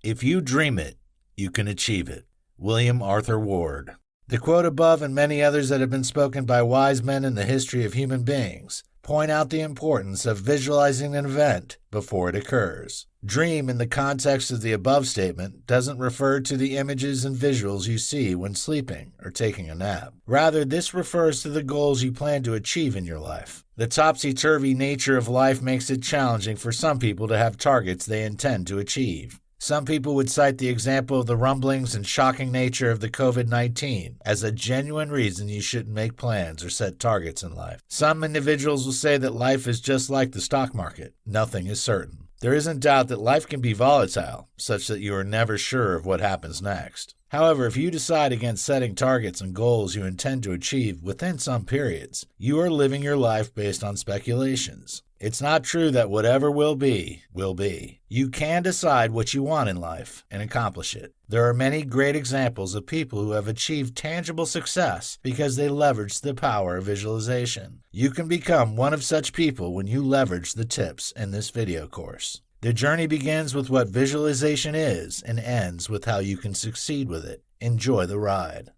If you dream it, you can achieve it. William Arthur Ward. The quote above and many others that have been spoken by wise men in the history of human beings point out the importance of visualizing an event before it occurs. Dream in the context of the above statement doesn't refer to the images and visuals you see when sleeping or taking a nap. Rather, this refers to the goals you plan to achieve in your life. The topsy-turvy nature of life makes it challenging for some people to have targets they intend to achieve. Some people would cite the example of the rumblings and shocking nature of the COVID-19 as a genuine reason you shouldn't make plans or set targets in life. Some individuals will say that life is just like the stock market. Nothing is certain. There isn't doubt that life can be volatile, such that you are never sure of what happens next. However, if you decide against setting targets and goals you intend to achieve within some periods, you are living your life based on speculations. It's not true that whatever will be, will be. You can decide what you want in life and accomplish it. There are many great examples of people who have achieved tangible success because they leveraged the power of visualization. You can become one of such people when you leverage the tips in this video course. The journey begins with what visualization is and ends with how you can succeed with it. Enjoy the ride.